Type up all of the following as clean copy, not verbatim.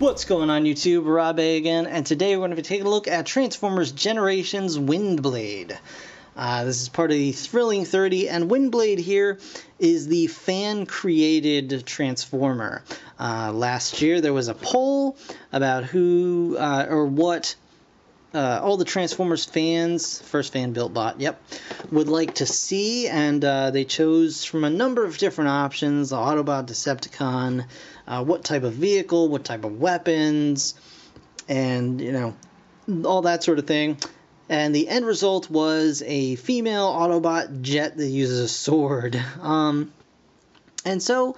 What's going on YouTube? Rabe again, and today we're going to be taking a look at Transformers Generations Windblade. This is part of the Thrilling 30, and Windblade here is the fan-created Transformer. Last year there was a poll about who or what all the Transformers fans, first fan-built bot, yep, would like to see, and they chose from a number of different options: the Autobot, Decepticon, what type of vehicle, what type of weapons, and, you know, all that sort of thing. And the end result was a female Autobot jet that uses a sword. And so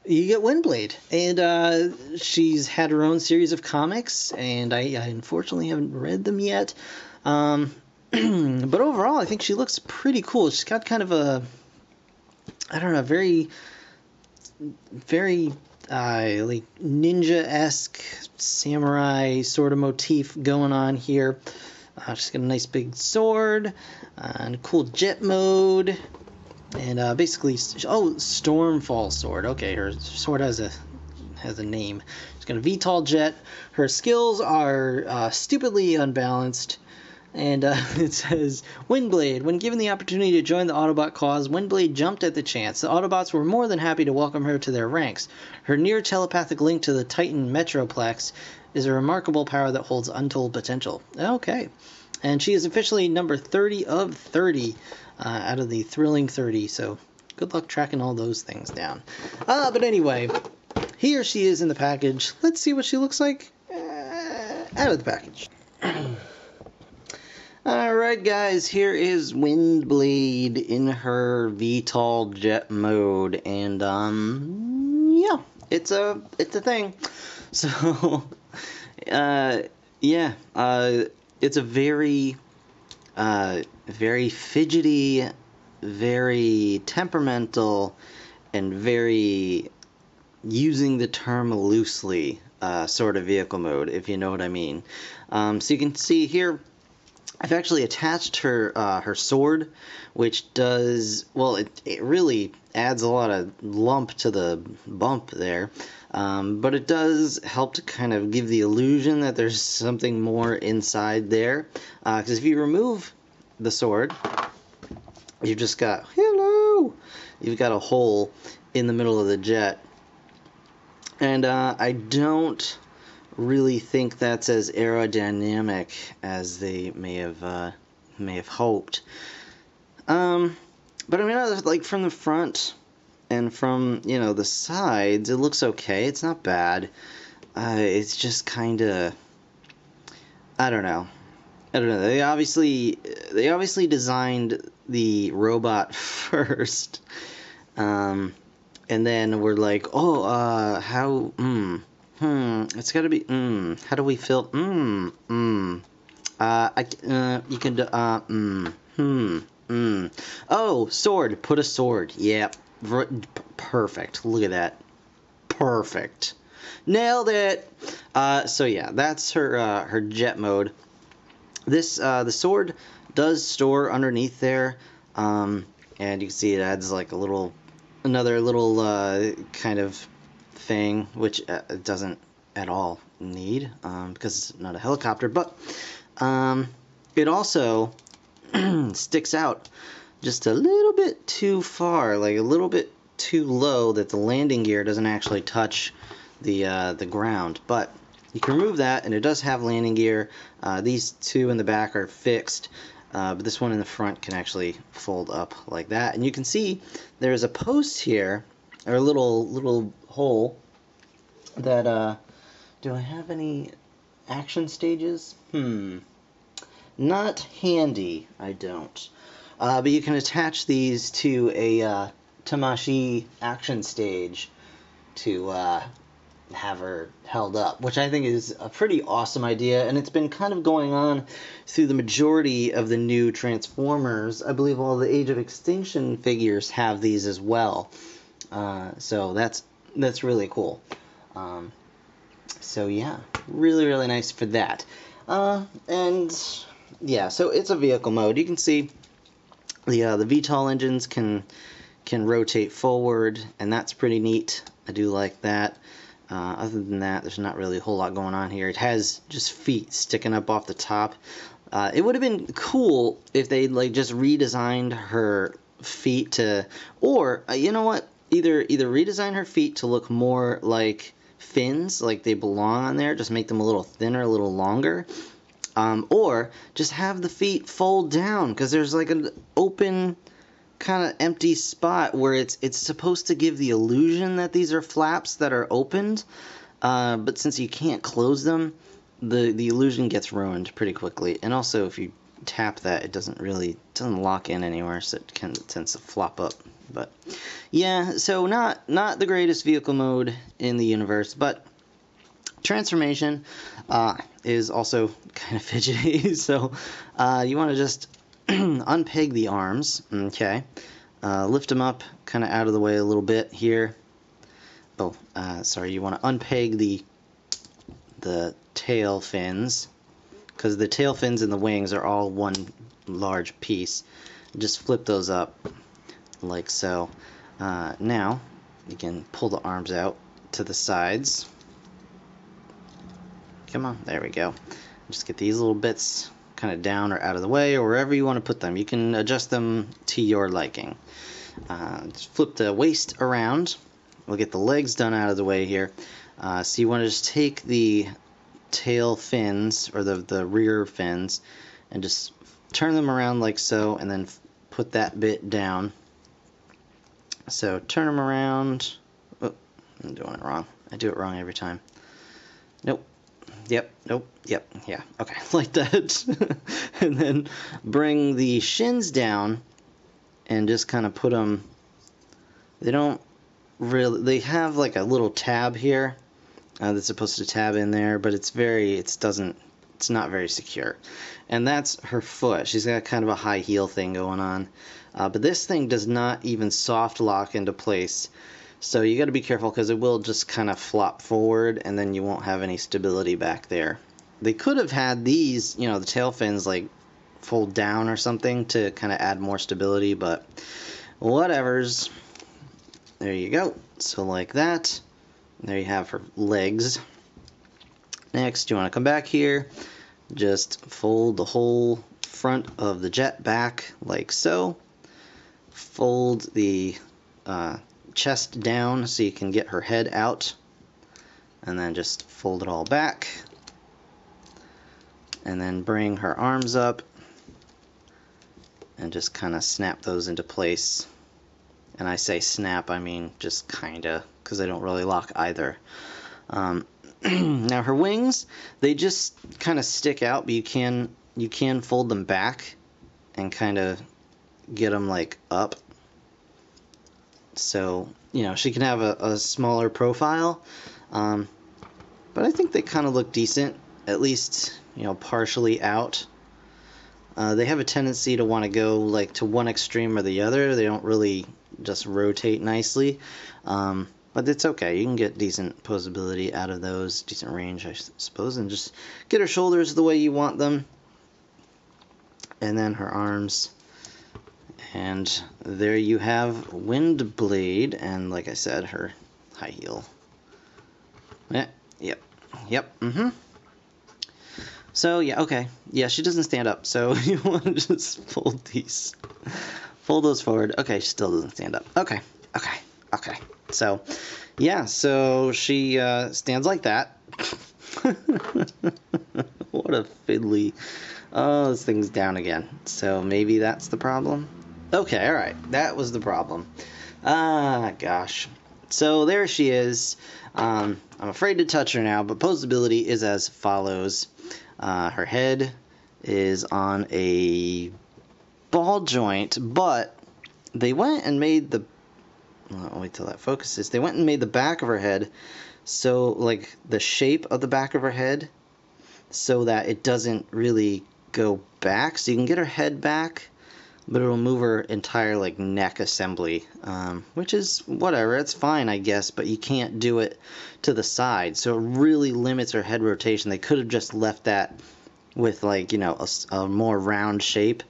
you get Windblade, and she's had her own series of comics, and I unfortunately haven't read them yet. But overall, I think she looks pretty cool. She's got kind of a, I don't know, very like ninja-esque samurai sort of motif going on here. She's got a nice big sword and a cool jet mode, and basically, oh, Stormfall sword. Okay, her sword has a name. She's got a VTOL jet. Her skills are stupidly unbalanced. And it says, Windblade, when given the opportunity to join the Autobot cause, Windblade jumped at the chance. The Autobots were more than happy to welcome her to their ranks. Her near-telepathic link to the Titan Metroplex is a remarkable power that holds untold potential. Okay. And she is officially number 30 of 30 out of the Thrilling 30, so good luck tracking all those things down. But anyway, here she is in the package. Let's see what she looks like out of the package. Alright guys, here is Windblade in her VTOL jet mode, and yeah, it's a thing. So yeah, it's a very fidgety, very temperamental, and very, using the term loosely, sort of vehicle mode, if you know what I mean. So you can see here, I've actually attached her sword, which does, well, it really adds a lot of lump to the bump there, but it does help to kind of give the illusion that there's something more inside there, because if you remove the sword, you've just got, hello, you've got a hole in the middle of the jet, and I don't really think that's as aerodynamic as they may have hoped. But I mean, like, from the front and from, you know, the sides, it looks okay. It's not bad. It's just kind of, I don't know. They obviously designed the robot first, and then we're like, oh, how, it's gotta be, how do we feel, you can, oh, sword, put a sword, yep, perfect, look at that, perfect, nailed it. So yeah, that's her jet mode. This, the sword does store underneath there, and you can see it adds like another little, kind of thing, which it doesn't at all need, because it's not a helicopter, but it also sticks out just a little bit too far, like a little bit too low, that the landing gear doesn't actually touch the ground. But you can remove that, and it does have landing gear. These two in the back are fixed, but this one in the front can actually fold up like that, and you can see there's a post here, or a little hole that, do I have any action stages? Not handy, I don't. But you can attach these to a Tamashii action stage to have her held up, which I think is a pretty awesome idea, and it's been kind of going on through the majority of the new Transformers. I believe all the Age of Extinction figures have these as well. So that's really cool. So yeah, really nice for that. And yeah, so it's a vehicle mode. You can see the VTOL engines can rotate forward, and that's pretty neat. I do like that. Other than that, there's not really a whole lot going on here. It has just feet sticking up off the top. It would have been cool if they like just redesigned her feet to, or you know what? Either redesign her feet to look more like fins, like they belong on there. Just make them a little thinner, a little longer, or just have the feet fold down because there's like an open kind of empty spot where it's supposed to give the illusion that these are flaps that are opened, but since you can't close them, the illusion gets ruined pretty quickly. And also, if you tap that, it doesn't lock in anywhere, so it tends to flop up. But yeah, so not the greatest vehicle mode in the universe, but transformation is also kind of fidgety. So you want to just unpeg the arms, okay? Lift them up kind of out of the way a little bit here. Oh, sorry, you want to unpeg the tail fins, because the tail fins and the wings are all one large piece. Just flip those up like so. Now you can pull the arms out to the sides. Come on, there we go. Just get these little bits kind of down or out of the way, or wherever you want to put them. You can adjust them to your liking. Just flip the waist around. We'll get the legs done out of the way here. So you want to just take the tail fins, or the rear fins, and just turn them around like so, and then put that bit down. So turn them around. Oh, I'm doing it wrong. I do it wrong every time. Nope. Yep, nope, yep, yeah, okay, like that. And then bring the shins down and just kind of put them, they don't really, they have like a little tab here that's supposed to tab in there, but it's not very secure. And that's her foot. She's got kind of a high heel thing going on. But this thing does not even soft lock into place. So you got to be careful because it will just kind of flop forward, and then you won't have any stability back there. They could have had these, you know, the tail fins like fold down or something to kind of add more stability, but whatevers. There you go. So like that. There you have her legs. Next, you want to come back here. Just fold the whole front of the jet back like so. Fold the chest down so you can get her head out, and then just fold it all back, and then bring her arms up and just kind of snap those into place. And I say snap, I mean just kinda, because they don't really lock either. Now her wings, they just kind of stick out, but you can fold them back and kind of get them like up. So, you know, she can have a smaller profile, but I think they kind of look decent, at least, you know, partially out. They have a tendency to want to go like to one extreme or the other. They don't really just rotate nicely, but it's okay. You can get decent posability out of those, decent range, I suppose, and just get her shoulders the way you want them, and then her arms. And there you have Windblade, and like I said, her high heel. Yep. So yeah, okay. Yeah, she doesn't stand up, so you want to just fold those forward. Okay, she still doesn't stand up. Okay. So, yeah, so she stands like that. What a fiddly. Oh, this thing's down again. So maybe that's the problem. Okay, alright, that was the problem. Gosh. So there she is. I'm afraid to touch her now, but posability is as follows. Her head is on a ball joint, but they went and made the... I'll wait till that focuses. They went and made the back of her head, so, like, the shape of the back of her head, so that it doesn't really go back. So you can get her head back, but it'll move her entire like neck assembly, which is whatever, it's fine I guess, but you can't do it to the side, so it really limits her head rotation. They could have just left that with like, you know, a more round shape,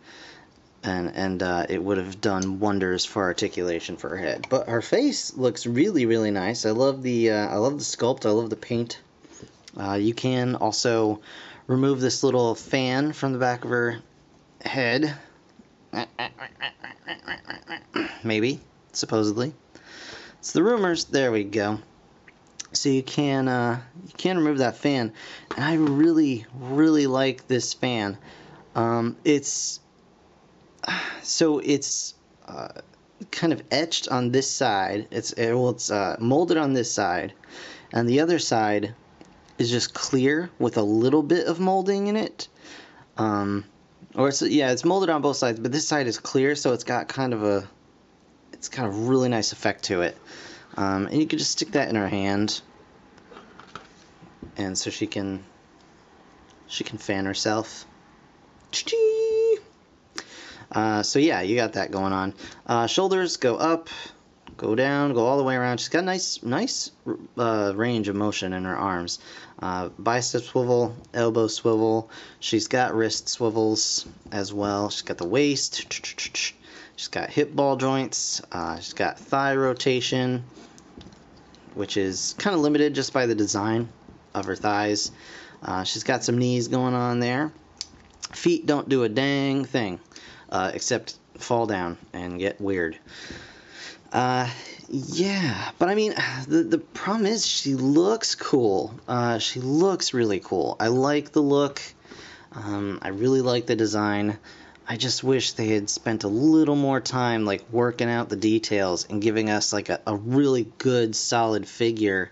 and it would have done wonders for articulation for her head. But her face looks really, really nice. I love the sculpt. I love the paint. You can also remove this little fan from the back of her head. Maybe, supposedly. It's the rumors. There we go. So you can remove that fan, and I really, really like this fan. It's kind of etched on this side. It's molded on this side, and the other side is just clear with a little bit of molding in it. It's molded on both sides, but this side is clear, so it's got a really nice effect to it. And you can just stick that in her hand, and so she can fan herself. So yeah, you got that going on. Shoulders go up, go down, go all the way around. She's got a nice range of motion in her arms. Bicep swivel, elbow swivel. She's got wrist swivels as well. She's got the waist. She's got hip ball joints. She's got thigh rotation, which is kind of limited just by the design of her thighs. She's got some knees going on there. Feet don't do a dang thing, except fall down and get weird. Yeah, but I mean, the problem is she looks cool. She looks really cool. I like the look. I really like the design. I just wish they had spent a little more time like working out the details and giving us like a really good solid figure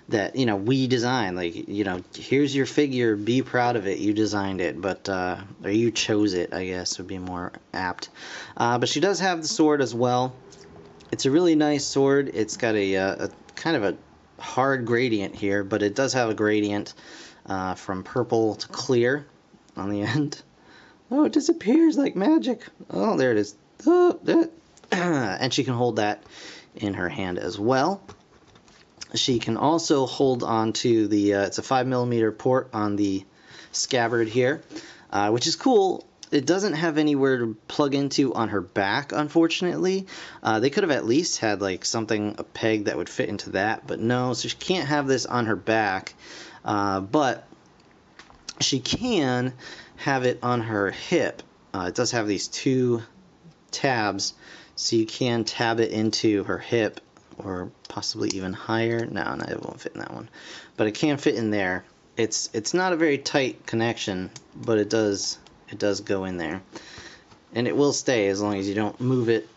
that, you know, we designed. Like, you know, here's your figure, be proud of it, you designed it, but or you chose it, I guess would be more apt. But she does have the sword as well. It's a really nice sword. It's got a kind of a hard gradient here, but it does have a gradient from purple to clear on the end. Oh, it disappears like magic. Oh, there it is. Oh, and she can hold that in her hand as well. She can also hold on to the, it's a 5mm port on the scabbard here, which is cool. It doesn't have anywhere to plug into on her back, unfortunately. They could have at least had like something, a peg that would fit into that, but no, so she can't have this on her back. But she can have it on her hip. It does have these two tabs, so you can tab it into her hip, or possibly even higher. No, it won't fit in that one, but it can fit in there. It's not a very tight connection, but it does go in there, and it will stay as long as you don't move it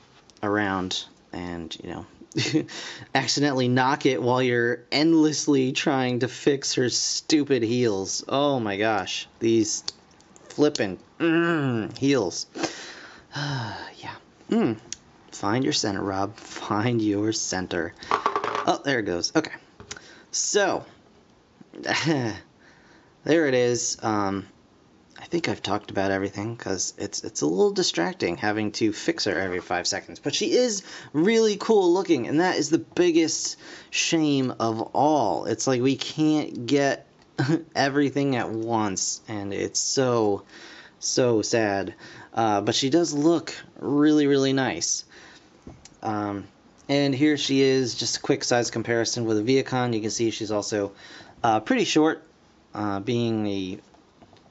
around and, you know, accidentally knock it while you're endlessly trying to fix her stupid heels. Oh my gosh, these flippin' heels. Yeah. Find your center, Rob. Find your center. Oh, there it goes. Okay. So, there it is. I think I've talked about everything because it's a little distracting having to fix her every 5 seconds. But she is really cool looking, and that is the biggest shame of all. It's like we can't get everything at once, and it's so sad. But she does look really, really nice. And here she is, just a quick size comparison with a Viacon. You can see she's also pretty short, being a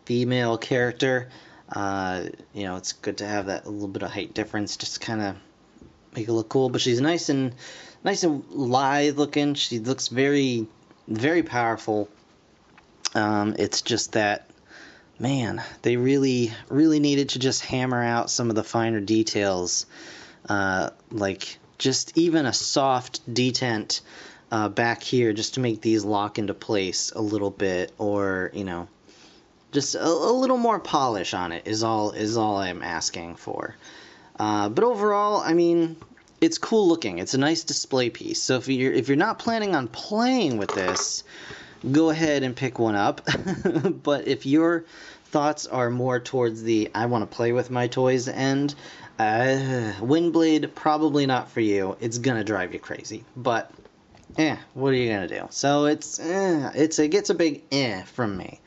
female character. You know, it's good to have that little bit of height difference, just kind of make it look cool. But she's nice and lithe looking. She looks very, very powerful. It's just that, man, they really needed to just hammer out some of the finer details, like just even a soft detent back here, just to make these lock into place a little bit, or, you know, just a little more polish on it is all I'm asking for. But overall, I mean, it's cool looking. It's a nice display piece. So if you're not planning on playing with this, go ahead and pick one up. But if your thoughts are more towards the I want to play with my toys end, Windblade, probably not for you. It's gonna drive you crazy. But what are you gonna do? So it gets a big from me.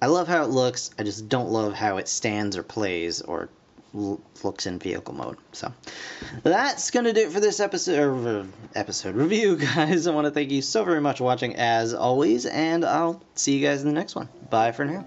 I love how it looks. I just don't love how it stands or plays or looks in vehicle mode. So that's gonna do it for this episode review, guys. I want to thank you so very much for watching as always, and I'll see you guys in the next one. Bye for now.